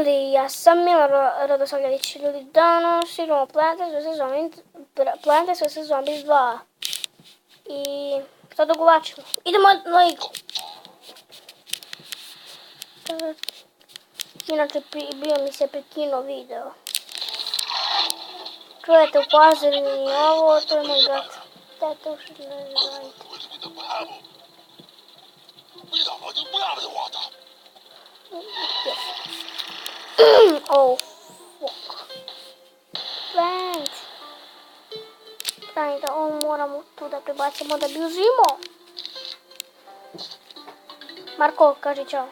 ljudi, ja sam Mila Radosavljević. Ljudi, danas igramo Plants vs Zombies 2. I sad ogulačimo. Idemo na igru. Inače, bio mi se prekinuo video. Čujete u pozadini ovo, to je moj brat. Tata, što ne radite. Oh, fuck. Plant. Daj da ovo moramo tu da prebacimo da bi uzimo. Marko, kaži čao.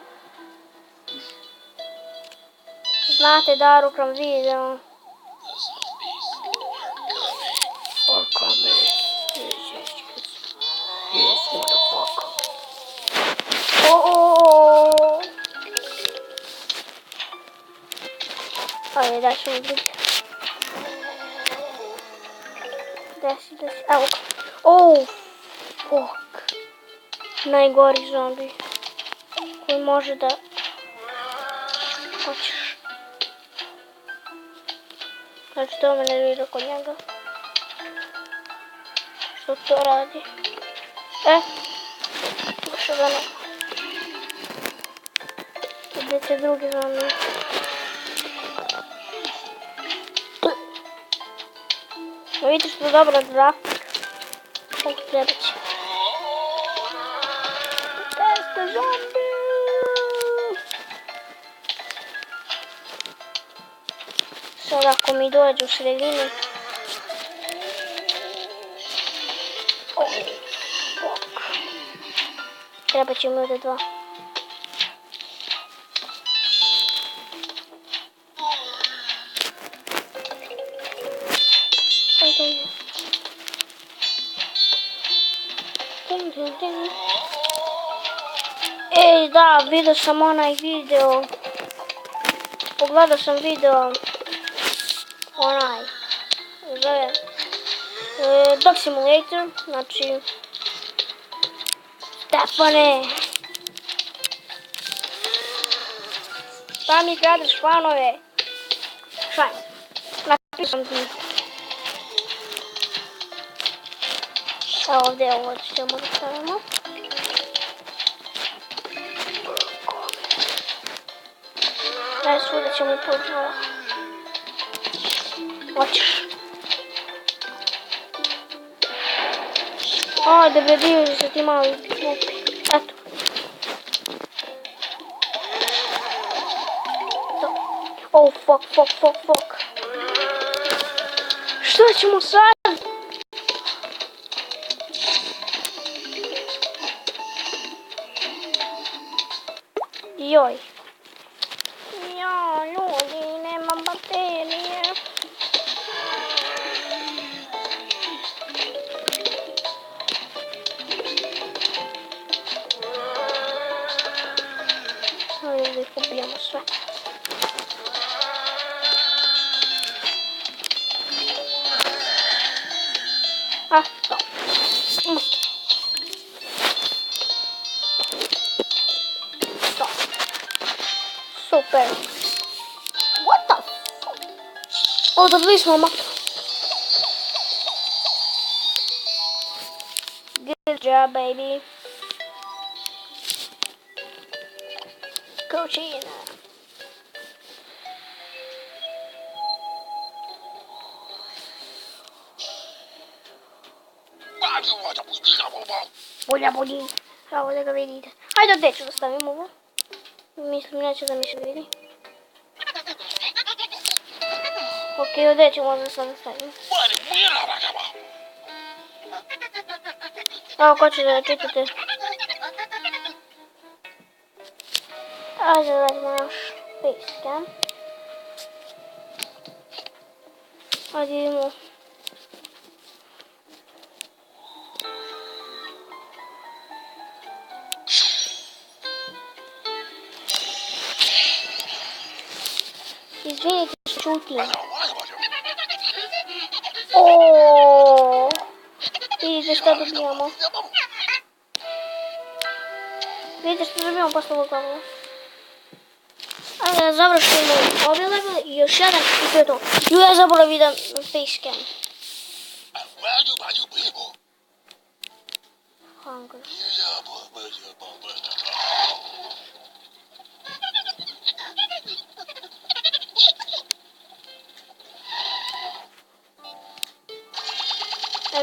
Znate Daru krom video. Ajde, da ćemo biti. Desi. Evo ga. Oh, fuck. Najgori zombi. Koji može da... Hoćeš. Znači, to me nervira kod njega. Što to radi? Više da ne. Gdje će drugi zombi? Vidite što je dobra grafika. Kako treba će. Testa zombi! Sad ako mi dođe u sredini. Oh, fuck. Treba će mi ovdje dva. Ej, da, vidio sam onaj video. Pogledao sam video. Onaj. Zove. Dog Simulator. Znači. Stefane. Šta mi kradeš fanove? Šaj. Napisam ti. Ovdje ovo ćemo da stavimo. Daj svuda ćemo podvala. Hoćeš. Ajde bre, dio se ti mali lupi. Eto. Oh, fuck. Šta ćemo sad? Joj. Ja, ljudi, nemam baterije. Ajde da ih ubijemo sve. To. Super. What the fuck? Dobili smo map. Good job, baby. Coachina. Bolja. Evo da ga vidite. Hajde, gdje ću da stavim ovo? Mislim, neće da mi se vidi. Ok, ovdje ćemo da sada stavim. Evo, ko će da čitate? Ajde da radimo naš facecam. Ajde idemo. Izvinite što čutim. Oooo. Vidite što dobijamo. Vidite što dobijamo posle ovog glavnog. završimo ovaj level i još jedan i to je to. Ju, ja zaboravim da facecam. Hunger.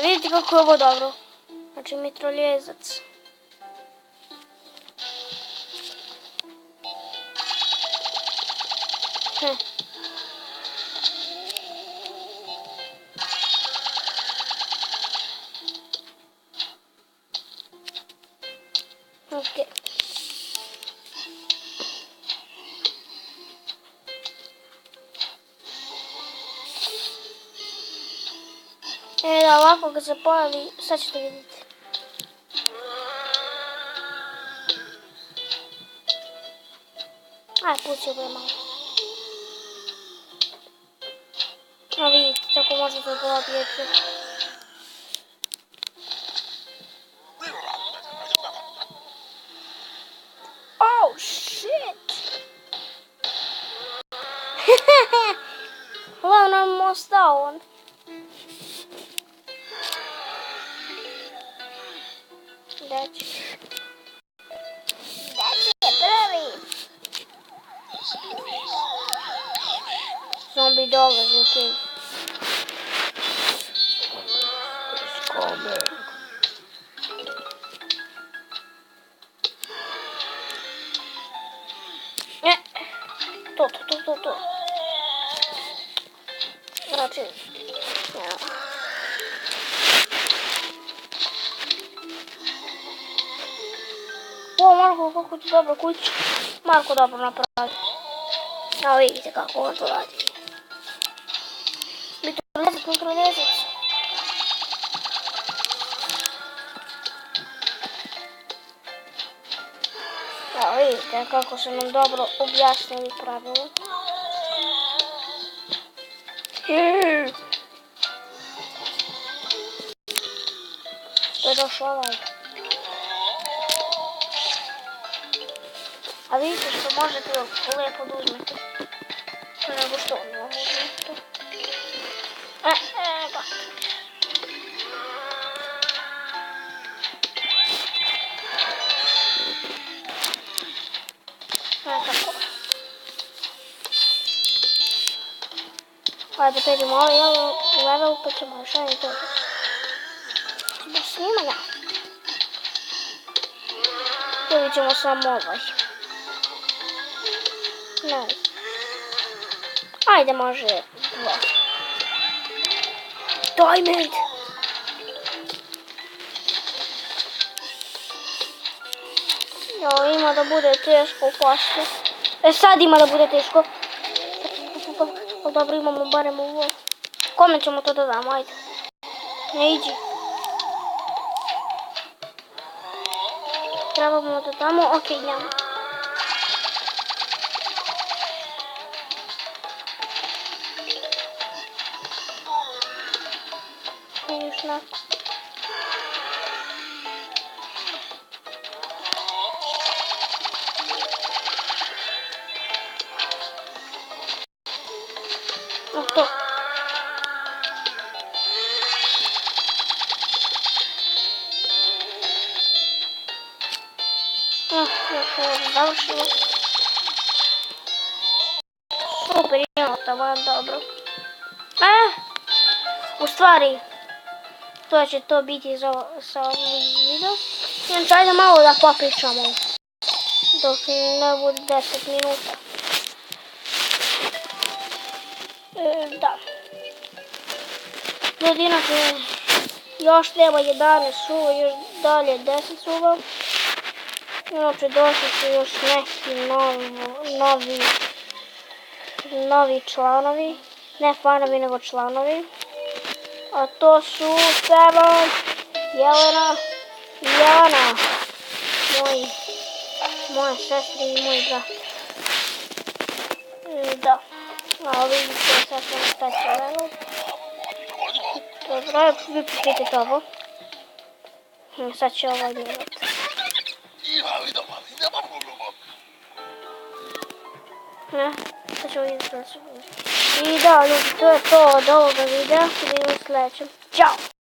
Vidite kako je ovo dobro. Znači mitroljezac. Ok. Da, ovako kad se pojavi, sad ćete vidjeti. Aj, pući ovo je malo. A vidite, tako možete da dobijete. Oh, shit! Uglavnom I'm almost down. That's it, baby! Zombie dollars, okay. It's coming. To. Znači, o, Marko, kako ti dobro kuća. Marko dobro napravi. Evo vidite kako on to radi. Mitroljezac. Evo vidite kako su nam dobro objasnili pravilo. To je došao ovaj. A vidite što možete lijepo da uzmete. Nego što ne mogu uzmete. Pa. Tako. Ajde, pređemo ovaj level, pa ćemo još jedan to. Do snimanja. Ili ćemo samo ovaj. Ne. Ajde, može dva. Diamond! Jo, ima da bude teško poslije. Sad ima da bude teško. Dobro, imamo barem ovo. Kome ćemo to da damo, ajde. Ne iđi. Trebamo da damo, ok, idemo. Još neko. To. Završimo. Super, imamo taman, dobro. U stvari, to će to biti za ovaj video. Znači, ajde malo da popričamo. Dok ne bude 10 minuta. Da. Ljudi, inače, još treba 11 suva, još dalje 10 suva. Inače, došli su još neki novi članovi. Ne fanovi, nego članovi. A to su Seven, Jelena i Jelena. Moja sestra i moj brat. Da. A vidite, sad sam staći level. Dobro, vi pustite ovo. Sad će ovaj minut. Ne, sad ćemo vidjeti sljedeće. I da, ljudi, to je to od ovoga videa. Vidimo u sljedećem. Ćao!